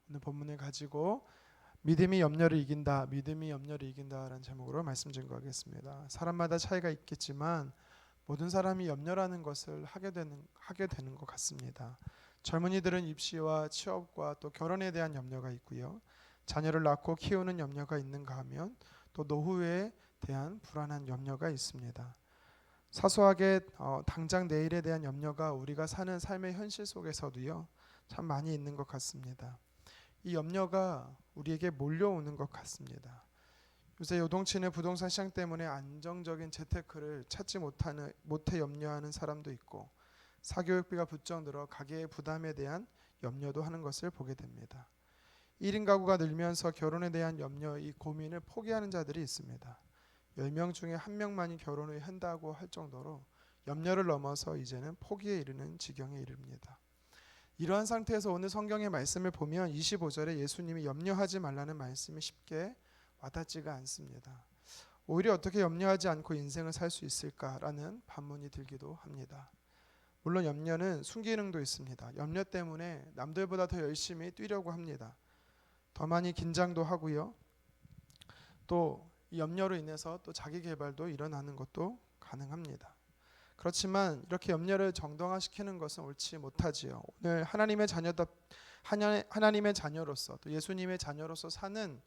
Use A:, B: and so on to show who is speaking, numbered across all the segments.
A: 오늘 본문을 가지고 믿음이 염려를 이긴다, 믿음이 염려를 이긴다라는 제목으로 말씀 증거하겠습니다. 사람마다 차이가 있겠지만 모든 사람이 염려라는 것을 하게 되는 것 같습니다. 젊은이들은 입시와 취업과 또 결혼에 대한 염려가 있고요. 자녀를 낳고 키우는 염려가 있는가 하면 또 노후에 대한 불안한 염려가 있습니다. 사소하게 당장 내일에 대한 염려가 우리가 사는 삶의 현실 속에서도요, 참 많이 있는 것 같습니다. 이 염려가 우리에게 몰려오는 것 같습니다. 요새 요동치는 부동산 시장 때문에 안정적인 재테크를 찾지 못해 염려하는 사람도 있고, 사교육비가 부쩍 늘어 가계의 부담에 대한 염려도 하는 것을 보게 됩니다. 1인 가구가 늘면서 결혼에 대한 염려, 이 고민을 포기하는 자들이 있습니다. 10명 중에 1명만이 결혼을 한다고 할 정도로 염려를 넘어서 이제는 포기에 이르는 지경에 이릅니다. 이러한 상태에서 오늘 성경의 말씀을 보면 25절에 예수님이 염려하지 말라는 말씀이 쉽게 와닿지가 않습니다. 오히려 어떻게 염려하지 않고 인생을 살 수 있을까라는 반문이 들기도 합니다. 물론 염려는 순기능도 있습니다. 염려 때문에 남들보다 더 열심히 뛰려고 합니다. 더 많이 긴장도 하고요. 또 이 염려로 인해서 또 자기 개발도 일어나는 것도 가능합니다. 그렇지만 이렇게 염려를 정당화시키는 것은 옳지 못하지요. 오늘 하나님의 자녀로서 또 예수님의 자녀로서 사는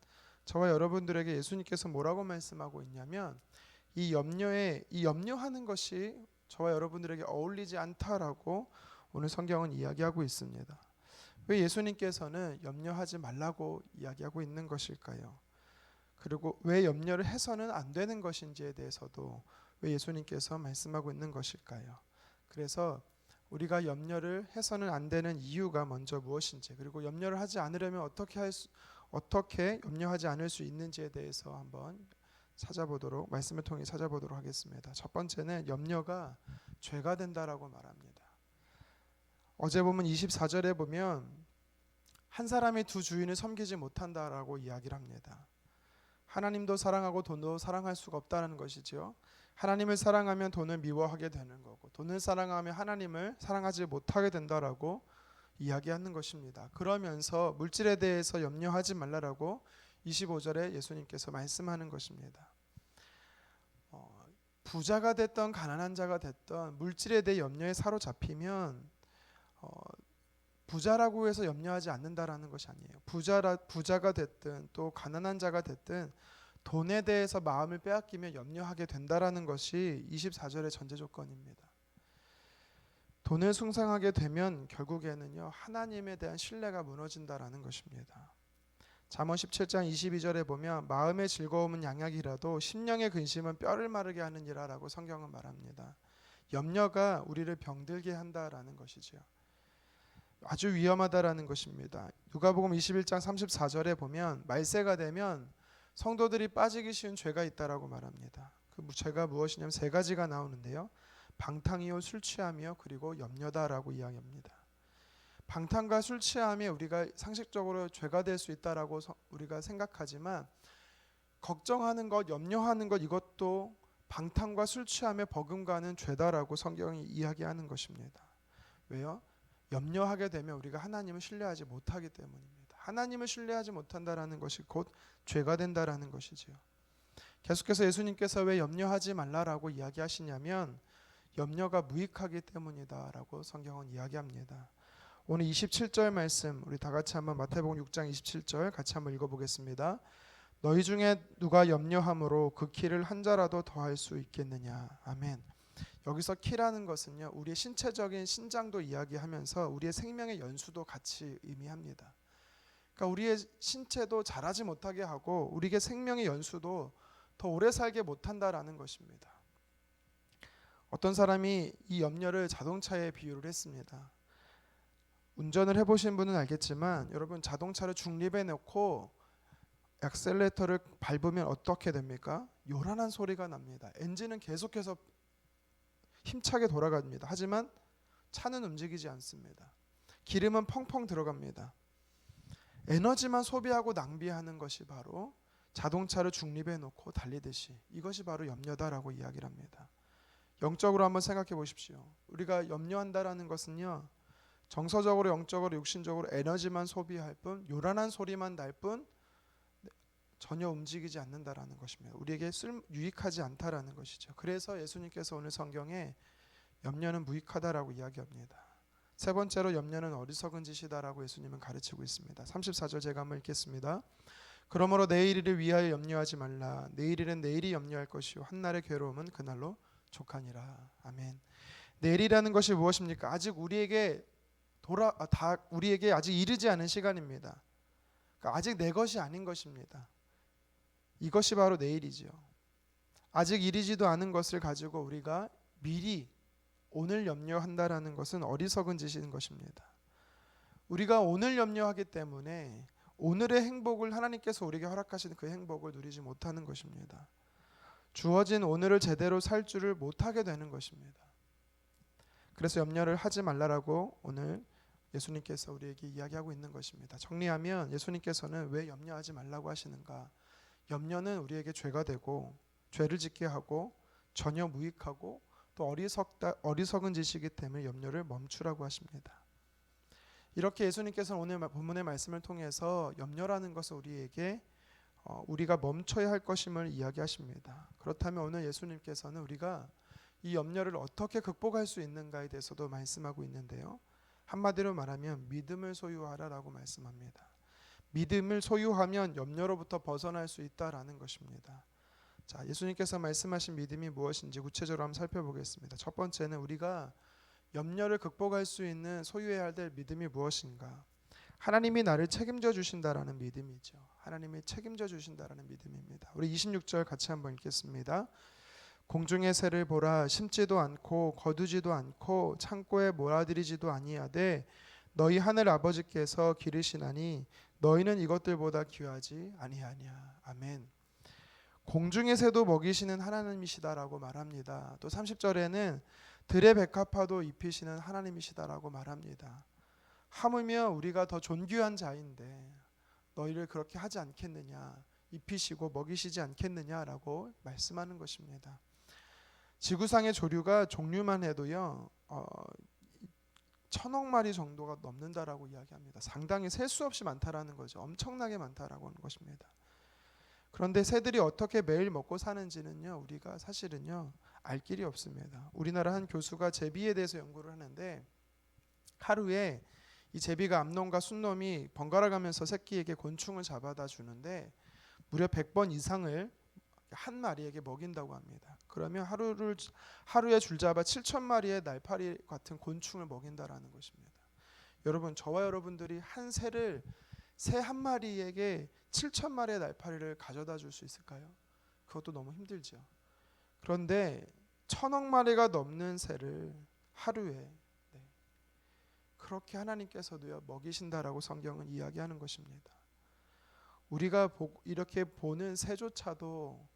A: 저와 여러분들에게 예수님께서 뭐라고 말씀하고 있냐면 이 염려하는 것이 저와 여러분들에게 어울리지 않다라고 오늘 성경은 이야기하고 있습니다. 왜 예수님께서는 염려하지 말라고 이야기하고 있는 것일까요? 그리고 왜 염려를 해서는 안 되는 것인지에 대해서도 왜 예수님께서 말씀하고 있는 것일까요? 그래서 우리가 염려를 해서는 안 되는 이유가 먼저 무엇인지, 그리고 염려를 하지 않으려면 어떻게 염려하지 않을 수 있는지에 대해서 한번 말씀을 통해 찾아보도록 하겠습니다. 첫 번째는 염려가 죄가 된다라고 말합니다. 어제 보면 24절에 보면 한 사람이 두 주인을 섬기지 못한다라고 이야기를 합니다. 하나님도 사랑하고 돈도 사랑할 수가 없다는 것이죠. 하나님을 사랑하면 돈을 미워하게 되는 거고, 돈을 사랑하면 하나님을 사랑하지 못하게 된다라고 이야기하는 것입니다. 그러면서 물질에 대해서 염려하지 말라라고 25절에 예수님께서 말씀하는 것입니다. 부자가 됐던 가난한 자가 됐던 물질에 대해 염려에 사로잡히면 부자라고 해서 염려하지 않는다라는 것이 아니에요. 부자가 됐든 또 가난한 자가 됐든 돈에 대해서 마음을 빼앗기면 염려하게 된다라는 것이 24절의 전제 조건입니다. 돈을 숭상하게 되면 결국에는요, 하나님에 대한 신뢰가 무너진다라는 것입니다. 잠언 17장 22절에 보면 마음의 즐거움은 양약이라도 심령의 근심은 뼈를 마르게 하느니라라고 성경은 말합니다. 염려가 우리를 병들게 한다라는 것이죠. 아주 위험하다라는 것입니다. 누가복음 21장 34절에 보면 말세가 되면 성도들이 빠지기 쉬운 죄가 있다라고 말합니다. 그 죄가 무엇이냐면 세 가지가 나오는데요. 방탕이요, 술 취함이요, 그리고 염려다라고 이야기합니다. 방탕과 술 취함이 우리가 상식적으로 죄가 될 수 있다라고 우리가 생각하지만, 걱정하는 것, 염려하는 것, 이것도 방탕과 술 취함에 버금가는 죄다라고 성경이 이야기하는 것입니다. 왜요? 염려하게 되면 우리가 하나님을 신뢰하지 못하기 때문입니다. 하나님을 신뢰하지 못한다라는 것이 곧 죄가 된다라는 것이지요. 계속해서 예수님께서 왜 염려하지 말라라고 이야기하시냐면 염려가 무익하기 때문이다라고 성경은 이야기합니다. 오늘 27절 말씀 우리 다 같이 한번 마태복음 6장 27절 같이 한번 읽어보겠습니다. 너희 중에 누가 염려함으로 그 키를 한 자라도 더할 수 있겠느냐. 아멘. 여기서 키라는 것은요, 우리의 신체적인 신장도 이야기하면서 우리의 생명의 연수도 같이 의미합니다. 그러니까 우리의 신체도 자라지 못하게 하고 우리의 생명의 연수도 더 오래 살게 못한다라는 것입니다. 어떤 사람이 이 염려를 자동차에 비유를 했습니다. 운전을 해보신 분은 알겠지만 여러분, 자동차를 중립에 놓고 액셀레이터를 밟으면 어떻게 됩니까? 요란한 소리가 납니다. 엔진은 계속해서 힘차게 돌아갑니다. 하지만 차는 움직이지 않습니다. 기름은 펑펑 들어갑니다. 에너지만 소비하고 낭비하는 것이 바로 자동차를 중립에 놓고 달리듯이 이것이 바로 염려다라고 이야기를 합니다. 영적으로 한번 생각해 보십시오. 우리가 염려한다라는 것은요, 정서적으로, 영적으로, 육신적으로 에너지만 소비할 뿐, 요란한 소리만 날 뿐 전혀 움직이지 않는다라는 것입니다. 우리에게 유익하지 않다라는 것이죠. 그래서 예수님께서 오늘 성경에 염려는 무익하다라고 이야기합니다. 세 번째로 염려는 어리석은 짓이다라고 예수님은 가르치고 있습니다. 34절 제가 한번 읽겠습니다. 그러므로 내일 일을 위하여 염려하지 말라. 내일 일은 내일이 염려할 것이요 한날의 괴로움은 그날로 족하니라. 아멘. 내일이라는 것이 무엇입니까? 아직 우리에게 우리에게 아직 이르지 않은 시간입니다. 그러니까 아직 내 것이 아닌 것입니다. 이것이 바로 내일이지요. 아직 이르지도 않은 것을 가지고 우리가 미리 오늘 염려한다라는 것은 어리석은 짓인 것입니다. 우리가 오늘 염려하기 때문에 오늘의 행복을, 하나님께서 우리에게 허락하신 그 행복을 누리지 못하는 것입니다. 주어진 오늘을 제대로 살 줄을 못하게 되는 것입니다. 그래서 염려를 하지 말라라고 오늘 예수님께서 우리에게 이야기하고 있는 것입니다. 정리하면 예수님께서는 왜 염려하지 말라고 하시는가? 염려는 우리에게 죄가 되고 죄를 짓게 하고 전혀 무익하고 또 어리석은 짓이기 때문에 염려를 멈추라고 하십니다. 이렇게 예수님께서는 오늘 본문의 말씀을 통해서 염려라는 것을 우리에게 우리가 멈춰야 할 것임을 이야기하십니다. 그렇다면 오늘 예수님께서는 우리가 이 염려를 어떻게 극복할 수 있는가에 대해서도 말씀하고 있는데요. 한마디로 말하면 믿음을 소유하라라고 말씀합니다. 믿음을 소유하면 염려로부터 벗어날 수 있다라는 것입니다. 자, 예수님께서 말씀하신 믿음이 무엇인지 구체적으로 한번 살펴보겠습니다. 첫 번째는 우리가 염려를 극복할 수 있는 소유해야 될 믿음이 무엇인가? 하나님이 나를 책임져 주신다라는 믿음이죠. 하나님이 책임져 주신다라는 믿음입니다. 우리 26절 같이 한번 읽겠습니다. 공중의 새를 보라, 심지도 않고 거두지도 않고 창고에 몰아들이지도 아니하되 너희 하늘 아버지께서 기르시나니 너희는 이것들보다 귀하지 아니하냐. 아멘. 공중의 새도 먹이시는 하나님이시다라고 말합니다. 또 30절에는 들의 백합화도 입히시는 하나님이시다라고 말합니다. 하물며 우리가 더 존귀한 자인데 너희를 그렇게 하지 않겠느냐, 입히시고 먹이시지 않겠느냐라고 말씀하는 것입니다. 지구상의 조류가 종류만 해도요 1000억 마리 정도가 넘는다라고 이야기합니다. 상당히 셀 수 없이 많다라는 거죠. 엄청나게 많다라고 하는 것입니다. 그런데 새들이 어떻게 매일 먹고 사는지는요 우리가 사실은요 알 길이 없습니다. 우리나라 한 교수가 제비에 대해서 연구를 하는데 하루에 이 제비가 암놈과 순놈이 번갈아 가면서 새끼에게 곤충을 잡아다 주는데 무려 100번 이상을 한 마리에게 먹인다고 합니다. 그러면 하루에 줄잡아 7,000마리의 날파리 같은 곤충을 먹인다라는 것입니다. 여러분, 저와 여러분들이 새 한 마리에게 7,000마리의 날파리를 가져다 줄 수 있을까요? 그것도 너무 힘들죠. 그런데 1,000억 마리가 넘는 새를 하루에 그렇게 하나님께서도요 먹이신다라고 성경은 이야기하는 것입니다. 우리가 이렇게 보는 새조차도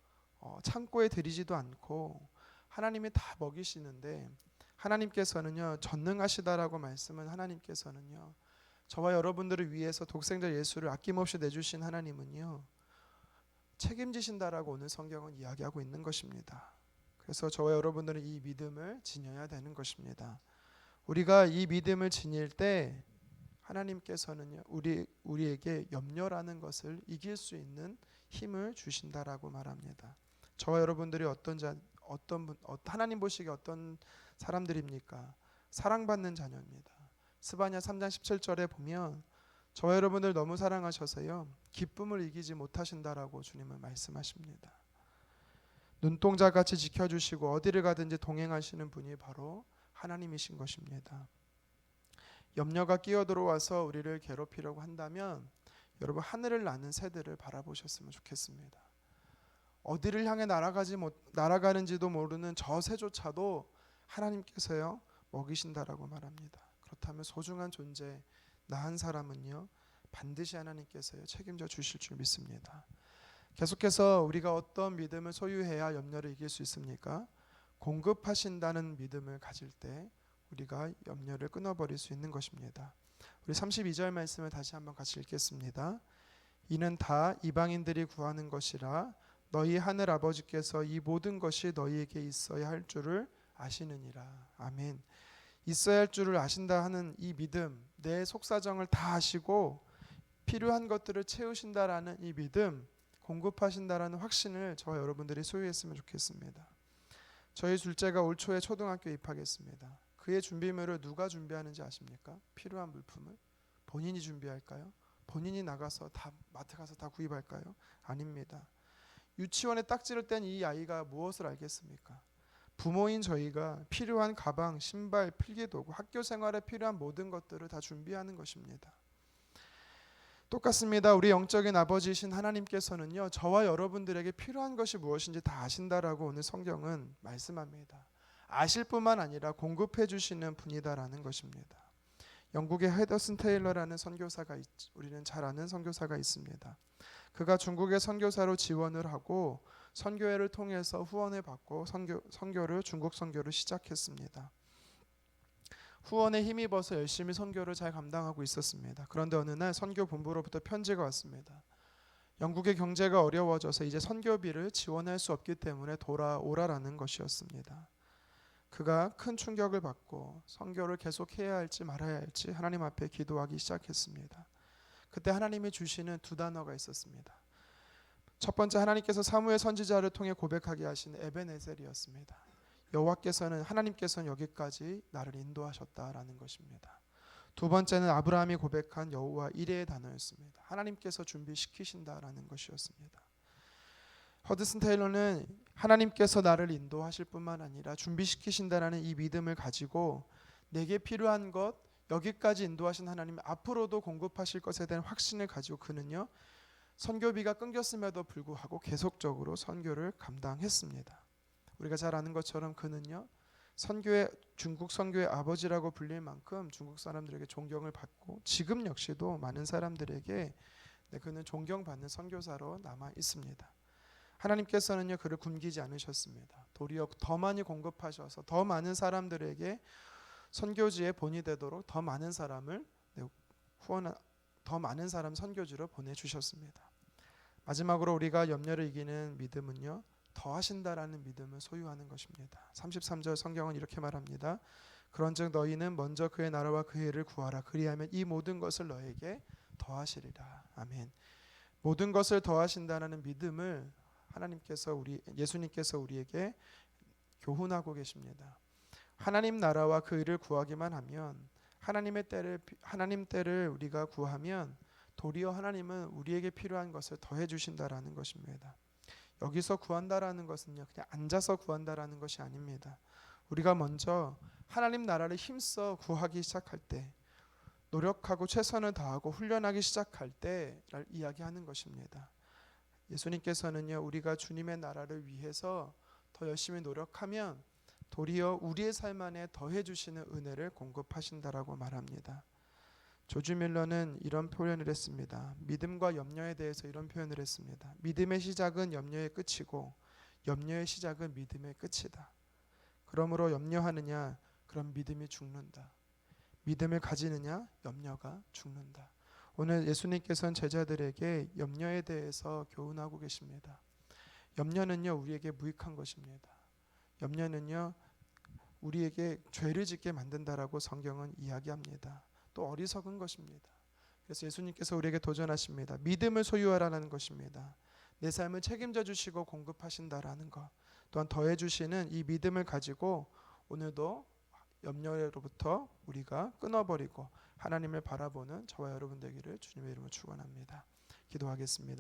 A: 창고에 들이지도 않고 하나님이 다 먹이시는데 하나님께서는요 전능하시다라고 말씀은 하나님께서는요 저와 여러분들을 위해서 독생자 예수를 아낌없이 내주신 하나님은요 책임지신다라고 오늘 성경은 이야기하고 있는 것입니다. 그래서 저와 여러분들은 이 믿음을 지녀야 되는 것입니다. 우리가 이 믿음을 지닐 때 하나님께서는요 우리에게 염려라는 것을 이길 수 있는 힘을 주신다라고 말합니다. 저와 여러분들이 하나님 보시기에 어떤 사람들입니까? 사랑받는 자녀입니다. 스바냐 3장 17절에 보면 저와 여러분들 너무 사랑하셔서요 기쁨을 이기지 못하신다라고 주님은 말씀하십니다. 눈동자같이 지켜주시고 어디를 가든지 동행하시는 분이 바로 하나님이신 것입니다. 염려가 끼어들어와서 우리를 괴롭히려고 한다면 여러분 하늘을 나는 새들을 바라보셨으면 좋겠습니다. 어디를 향해 날아가는지도 모르는 저 새조차도 하나님께서요 먹이신다라고 말합니다. 그렇다면 소중한 존재 나 한 사람은요 반드시 하나님께서요 책임져 주실 줄 믿습니다. 계속해서 우리가 어떤 믿음을 소유해야 염려를 이길 수 있습니까? 공급하신다는 믿음을 가질 때 우리가 염려를 끊어버릴 수 있는 것입니다. 우리 32절 말씀을 다시 한번 같이 읽겠습니다. 이는 다 이방인들이 구하는 것이라 너희 하늘 아버지께서 이 모든 것이 너희에게 있어야 할 줄을 아시느니라. 아멘. 있어야 할 줄을 아신다 하는 이 믿음, 내 속사정을 다 아시고 필요한 것들을 채우신다라는 이 믿음, 공급하신다라는 확신을 저와 여러분들이 소유했으면 좋겠습니다. 저희 둘째가 올 초에 초등학교 입학했습니다. 그의 준비물을 누가 준비하는지 아십니까? 필요한 물품을 본인이 준비할까요? 본인이 나가서 다 마트 가서 다 구입할까요? 아닙니다. 유치원에 딱지를 뗀 이 아이가 무엇을 알겠습니까? 부모인 저희가 필요한 가방, 신발, 필기도구, 학교 생활에 필요한 모든 것들을 다 준비하는 것입니다. 똑같습니다. 우리 영적인 아버지이신 하나님께서는요, 저와 여러분들에게 필요한 것이 무엇인지 다 아신다라고 오늘 성경은 말씀합니다. 아실 뿐만 아니라 공급해 주시는 분이다라는 것입니다. 영국의 헤더슨 테일러라는 선교사가 우리는 잘 아는 선교사가 있습니다. 그가 중국의 선교사로 지원을 하고 선교회를 통해서 후원을 받고 선교를 중국 선교를 시작했습니다. 후원에 힘입어서 열심히 선교를 잘 감당하고 있었습니다. 그런데 어느 날 선교 본부로부터 편지가 왔습니다. 영국의 경제가 어려워져서 이제 선교비를 지원할 수 없기 때문에 돌아오라라는 것이었습니다. 그가 큰 충격을 받고 선교를 계속해야 할지 말아야 할지 하나님 앞에 기도하기 시작했습니다. 그때 하나님이 주시는 두 단어가 있었습니다. 첫 번째, 하나님께서 사무엘 선지자를 통해 고백하게 하신 에벤에셀이었습니다. 여호와께서는, 하나님께서는 여기까지 나를 인도하셨다라는 것입니다. 두 번째는 아브라함이 고백한 여호와 이레의 단어였습니다. 하나님께서 준비시키신다라는 것이었습니다. 허드슨 테일러는 하나님께서 나를 인도하실 뿐만 아니라 준비시키신다라는 이 믿음을 가지고 내게 필요한 것, 여기까지 인도하신 하나님 앞으로도 공급하실 것에 대한 확신을 가지고 그는요, 선교비가 끊겼음에도 불구하고 계속적으로 선교를 감당했습니다. 우리가 잘 아는 것처럼 그는요, 중국 선교의 아버지라고 불릴 만큼 중국 사람들에게 존경을 받고 지금 역시도 많은 사람들에게 그는 존경받는 선교사로 남아 있습니다. 하나님께서는요, 그를 굶기지 않으셨습니다. 도리어 더 많이 공급하셔서 더 많은 사람들에게 선교지에 본이 되도록 더 많은 사람을 더 많은 사람 선교지로 보내주셨습니다. 마지막으로 우리가 염려를 이기는 믿음은요, 더하신다라는 믿음을 소유하는 것입니다. 33절 성경은 이렇게 말합니다. 그런즉 너희는 먼저 그의 나라와 그의 의를 구하라. 그리하면 이 모든 것을 너에게 더하시리라. 아멘. 모든 것을 더하신다는 믿음을 예수님께서 우리에게 교훈하고 계십니다. 하나님 나라와 그 의를 구하기만 하면, 하나님 때를 우리가 구하면 도리어 하나님은 우리에게 필요한 것을 더해 주신다라는 것입니다. 여기서 구한다라는 것은요, 그냥 앉아서 구한다라는 것이 아닙니다. 우리가 먼저 하나님 나라를 힘써 구하기 시작할 때, 노력하고 최선을 다하고 훈련하기 시작할 때를 이야기하는 것입니다. 예수님께서는요, 우리가 주님의 나라를 위해서 더 열심히 노력하면 도리어 우리의 삶 안에 더해 주시는 은혜를 공급하신다라고 말합니다. 조지 밀러는 이런 표현을 했습니다. 믿음과 염려에 대해서 이런 표현을 했습니다. 믿음의 시작은 염려의 끝이고 염려의 시작은 믿음의 끝이다. 그러므로 염려하느냐? 그럼 믿음이 죽는다. 믿음을 가지느냐? 염려가 죽는다. 오늘 예수님께서는 제자들에게 염려에 대해서 교훈하고 계십니다. 염려는요, 우리에게 무익한 것입니다. 염려는요, 우리에게 죄를 짓게 만든다라고 성경은 이야기합니다. 또 어리석은 것입니다. 그래서 예수님께서 우리에게 도전하십니다. 믿음을 소유하라는 것입니다. 내 삶을 책임져 주시고 공급하신다라는 것, 또한 더해 주시는 이 믿음을 가지고 오늘도 염려로부터 우리가 끊어버리고 하나님을 바라보는 저와 여러분 되기를 주님의 이름으로 축원합니다. 기도하겠습니다.